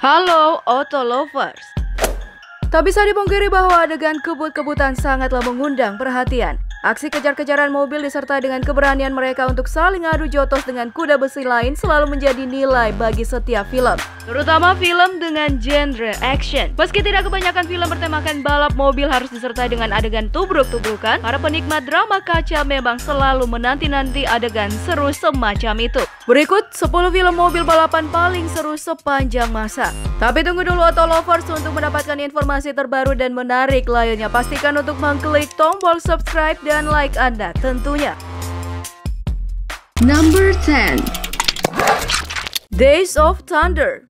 Halo Auto Lovers. Tak bisa dipungkiri bahwa adegan kebut-kebutan sangatlah mengundang perhatian. Aksi kejar-kejaran mobil disertai dengan keberanian mereka untuk saling adu jotos dengan kuda besi lain selalu menjadi nilai bagi setiap film, terutama film dengan genre action. Meski tidak kebanyakan film bertemakan balap mobil harus disertai dengan adegan tubruk-tubrukan, para penikmat drama kaca memang selalu menanti-nanti adegan seru semacam itu. Berikut 10 film mobil balapan paling seru sepanjang masa. Tapi tunggu dulu Auto Lovers, untuk mendapatkan informasi terbaru dan menarik lainnya, pastikan untuk mengklik tombol subscribe dan like Anda tentunya. Number 10. Days of Thunder.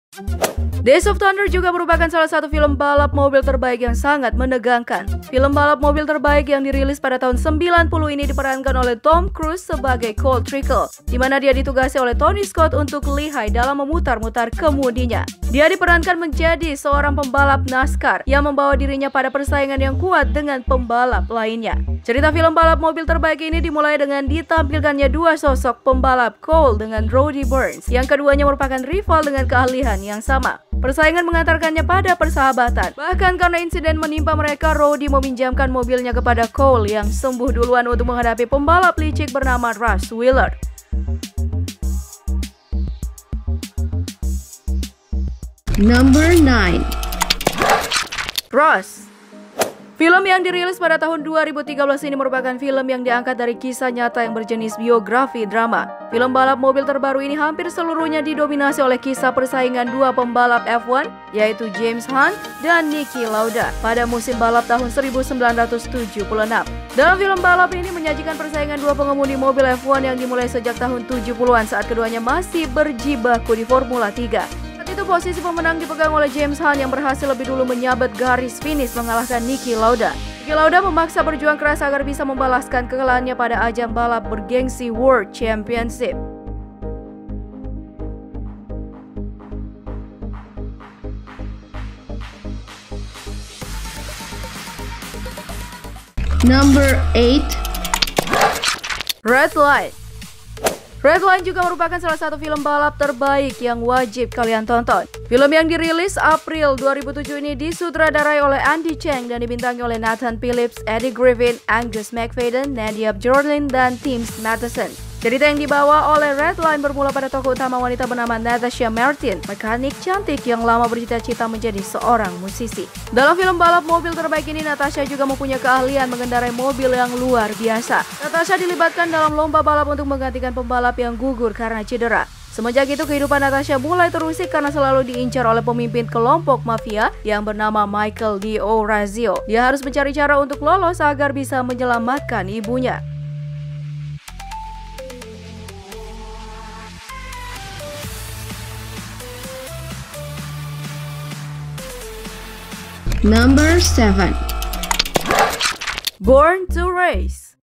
Days of Thunder juga merupakan salah satu film balap mobil terbaik yang sangat menegangkan. Film balap mobil terbaik yang dirilis pada tahun 90 ini diperankan oleh Tom Cruise sebagai Colt Trickle, di mana dia ditugasi oleh Tony Scott untuk lihai dalam memutar-mutar kemudinya. Dia diperankan menjadi seorang pembalap NASCAR yang membawa dirinya pada persaingan yang kuat dengan pembalap lainnya. Cerita film balap mobil terbaik ini dimulai dengan ditampilkannya dua sosok pembalap, Cole dengan Roddy Burns, yang keduanya merupakan rival dengan keahlian yang sama. Persaingan mengantarkannya pada persahabatan. Bahkan karena insiden menimpa mereka, Roddy meminjamkan mobilnya kepada Cole yang sembuh duluan untuk menghadapi pembalap licik bernama Russ Wheeler. Number 9. Russ. Film yang dirilis pada tahun 2013 ini merupakan film yang diangkat dari kisah nyata yang berjenis biografi drama. Film balap mobil terbaru ini hampir seluruhnya didominasi oleh kisah persaingan dua pembalap F1, yaitu James Hunt dan Niki Lauda pada musim balap tahun 1976. Dalam film balap ini menyajikan persaingan dua pengemudi mobil F1 yang dimulai sejak tahun 70-an saat keduanya masih berjibaku di Formula 3. Itu posisi pemenang dipegang oleh James Hunt yang berhasil lebih dulu menyabet garis finish mengalahkan Niki Lauda. Niki Lauda memaksa berjuang keras agar bisa membalaskan kekalahannya pada ajang balap bergengsi World Championship. Number 8. Red Line. Red Line juga merupakan salah satu film balap terbaik yang wajib kalian tonton. Film yang dirilis April 2007 ini disutradarai oleh Andy Cheng dan dibintangi oleh Nathan Phillips, Eddie Griffin, Angus McFadden, Nadia Bjorlin, dan Tim Matheson. Cerita yang dibawa oleh Red Line bermula pada tokoh utama wanita bernama Natasha Martin, mekanik cantik yang lama bercita-cita menjadi seorang musisi. Dalam film balap mobil terbaik ini, Natasha juga mempunyai keahlian mengendarai mobil yang luar biasa. Natasha dilibatkan dalam lomba balap untuk menggantikan pembalap yang gugur karena cedera. Semenjak itu, kehidupan Natasha mulai terusik karena selalu diincar oleh pemimpin kelompok mafia yang bernama Michael D'Orazio. Dia harus mencari cara untuk lolos agar bisa menyelamatkan ibunya. Number 7. Born to Race.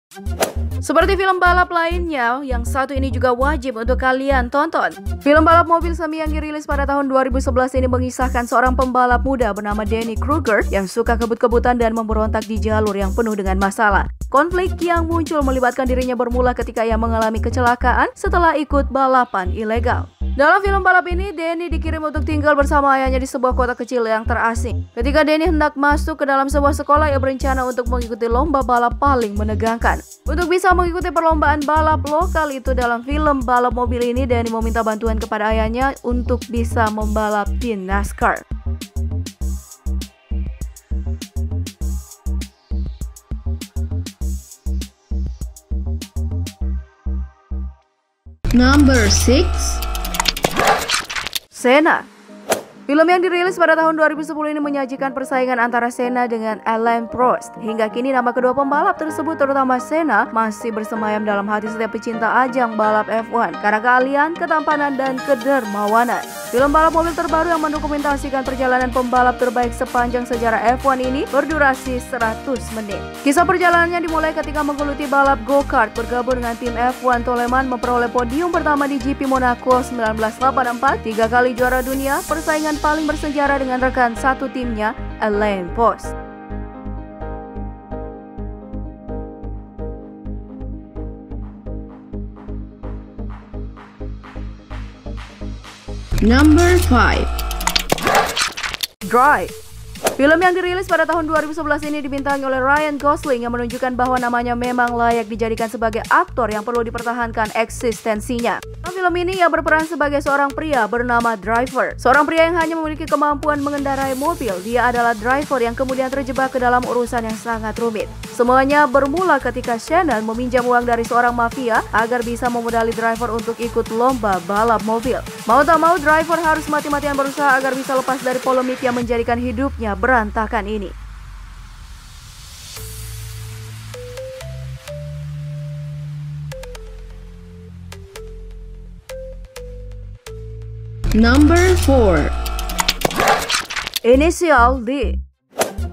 Seperti film balap lainnya, yang satu ini juga wajib untuk kalian tonton. Film balap mobil semi yang dirilis pada tahun 2011 ini mengisahkan seorang pembalap muda bernama Danny Kruger yang suka kebut-kebutan dan memberontak di jalur yang penuh dengan masalah. Konflik yang muncul melibatkan dirinya bermula ketika ia mengalami kecelakaan setelah ikut balapan ilegal. Dalam film balap ini, Danny dikirim untuk tinggal bersama ayahnya di sebuah kota kecil yang terasing. Ketika Danny hendak masuk ke dalam sebuah sekolah, ia berencana untuk mengikuti lomba balap paling menegangkan. Untuk bisa mengikuti perlombaan balap lokal itu dalam film balap mobil ini, Danny meminta bantuan kepada ayahnya untuk bisa membalap di NASCAR. Number 6. Senna. Film yang dirilis pada tahun 2010 ini menyajikan persaingan antara Senna dengan Alain Prost. Hingga kini nama kedua pembalap tersebut, terutama Senna, masih bersemayam dalam hati setiap pecinta ajang balap F1 karena keahlian, ketampanan, dan kedermawanan. Film balap mobil terbaru yang mendokumentasikan perjalanan pembalap terbaik sepanjang sejarah F1 ini berdurasi 100 menit. Kisah perjalanannya dimulai ketika menggeluti balap go-kart, bergabung dengan tim F1 Toleman, memperoleh podium pertama di GP Monaco 1984, 3 kali juara dunia, persaingan paling bersejarah dengan rekan satu timnya, Alain Prost. Number 5. Drive. Film yang dirilis pada tahun 2011 ini dibintangi oleh Ryan Gosling yang menunjukkan bahwa namanya memang layak dijadikan sebagai aktor yang perlu dipertahankan eksistensinya. Dalam film ini ia berperan sebagai seorang pria bernama Driver. Seorang pria yang hanya memiliki kemampuan mengendarai mobil. Dia adalah driver yang kemudian terjebak ke dalam urusan yang sangat rumit. Semuanya bermula ketika Shannon meminjam uang dari seorang mafia agar bisa memodali Driver untuk ikut lomba balap mobil. Mau tak mau, Driver harus mati-matian berusaha agar bisa lepas dari polemik yang menjadikan hidupnya berantakan ini. Number 4. Inisial D.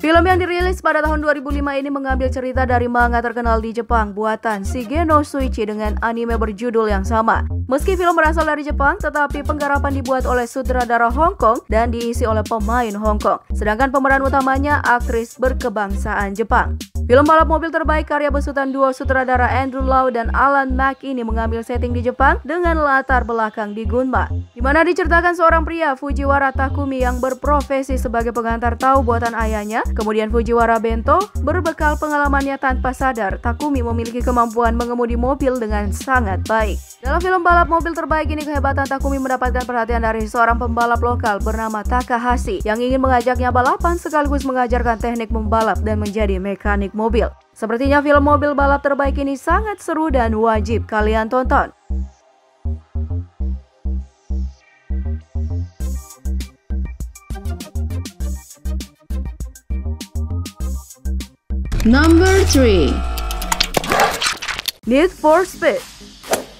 Film yang dirilis pada tahun 2005 ini mengambil cerita dari manga terkenal di Jepang buatan Shigeno Shuichi dengan anime berjudul yang sama. Meski film berasal dari Jepang, tetapi penggarapan dibuat oleh sutradara Hong Kong dan diisi oleh pemain Hong Kong. Sedangkan pemeran utamanya aktris berkebangsaan Jepang. Film balap mobil terbaik karya besutan duo sutradara Andrew Lau dan Alan Mak ini mengambil setting di Jepang dengan latar belakang di Gunma, di mana diceritakan seorang pria Fujiwara Takumi yang berprofesi sebagai pengantar tahu buatan ayahnya. Kemudian Fujiwara Bento berbekal pengalamannya tanpa sadar, Takumi memiliki kemampuan mengemudi mobil dengan sangat baik. Dalam film balap mobil terbaik ini, kehebatan Takumi mendapatkan perhatian dari seorang pembalap lokal bernama Takahashi yang ingin mengajaknya balapan sekaligus mengajarkan teknik membalap dan menjadi mekanik mobil. Sepertinya film mobil balap terbaik ini sangat seru dan wajib kalian tonton. Number 3. Need for Speed.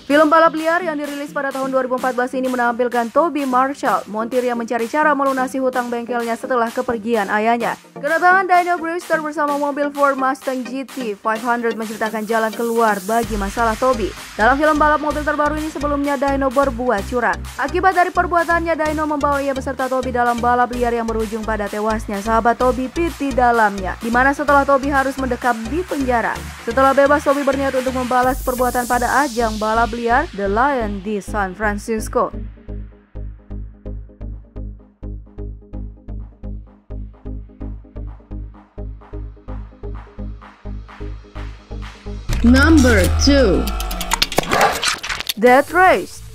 Film balap liar yang dirilis pada tahun 2014 ini menampilkan Toby Marshall, montir yang mencari cara melunasi hutang bengkelnya setelah kepergian ayahnya. Kedatangan Dino Brewster bersama mobil Ford Mustang GT 500 menceritakan jalan keluar bagi masalah Toby. Dalam film balap mobil terbaru ini sebelumnya Dino berbuat curang. Akibat dari perbuatannya, Dino membawa ia beserta Toby dalam balap liar yang berujung pada tewasnya sahabat Toby Pete di dalamnya, di mana setelah Toby harus mendekam di penjara. Setelah bebas, Toby berniat untuk membalas perbuatan pada ajang balap liar The Lion di San Francisco. Number 2. Death Race.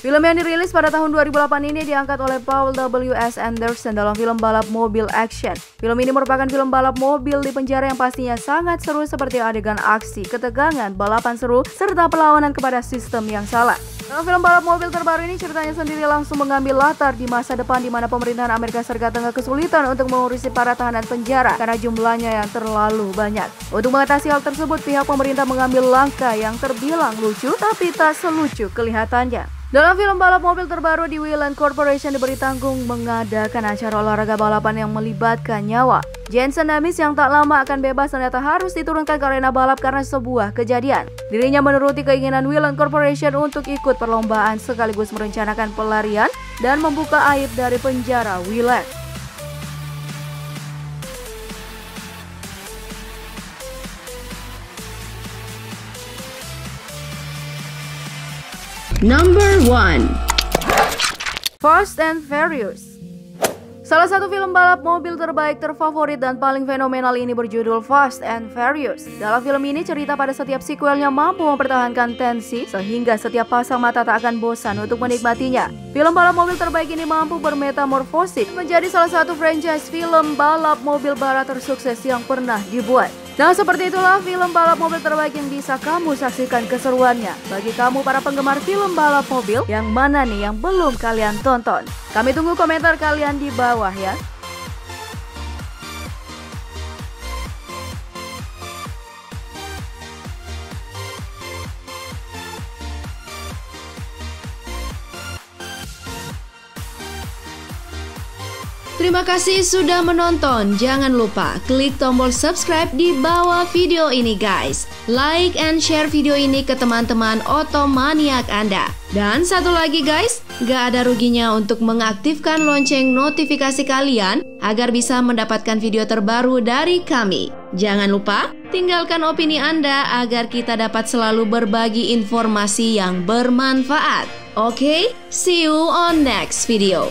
Film yang dirilis pada tahun 2008 ini diangkat oleh Paul W.S. Anderson dalam film balap mobil action. Film ini merupakan film balap mobil di penjara yang pastinya sangat seru seperti adegan aksi, ketegangan, balapan seru, serta perlawanan kepada sistem yang salah. Dalam film balap mobil terbaru ini ceritanya sendiri langsung mengambil latar di masa depan di mana pemerintahan Amerika Serikat tengah kesulitan untuk mengurusi para tahanan penjara karena jumlahnya yang terlalu banyak. Untuk mengatasi hal tersebut, pihak pemerintah mengambil langkah yang terbilang lucu tapi tak selucu kelihatannya. Dalam film balap mobil terbaru, di Wheeland Corporation diberi tanggung mengadakan acara olahraga balapan yang melibatkan nyawa. Jensen Amis yang tak lama akan bebas ternyata harus diturunkan ke arena balap karena sebuah kejadian. Dirinya menuruti keinginan Wheeland Corporation untuk ikut perlombaan sekaligus merencanakan pelarian dan membuka aib dari penjara Wheeland. Number 1. Fast and Furious. Salah satu film balap mobil terbaik, terfavorit, dan paling fenomenal ini berjudul Fast and Furious. Dalam film ini, cerita pada setiap sequelnya mampu mempertahankan tensi sehingga setiap pasang mata tak akan bosan untuk menikmatinya. Film balap mobil terbaik ini mampu bermetamorfosis menjadi salah satu franchise film balap mobil barat tersukses yang pernah dibuat. Nah, seperti itulah film balap mobil terbaik yang bisa kamu saksikan keseruannya. Bagi kamu para penggemar film balap mobil, yang mana nih yang belum kalian tonton? Kami tunggu komentar kalian di bawah ya. Terima kasih sudah menonton. Jangan lupa klik tombol subscribe di bawah video ini guys. Like and share video ini ke teman-teman otomaniak Anda. Dan satu lagi guys, gak ada ruginya untuk mengaktifkan lonceng notifikasi kalian agar bisa mendapatkan video terbaru dari kami. Jangan lupa tinggalkan opini Anda agar kita dapat selalu berbagi informasi yang bermanfaat. Oke, see you on next video.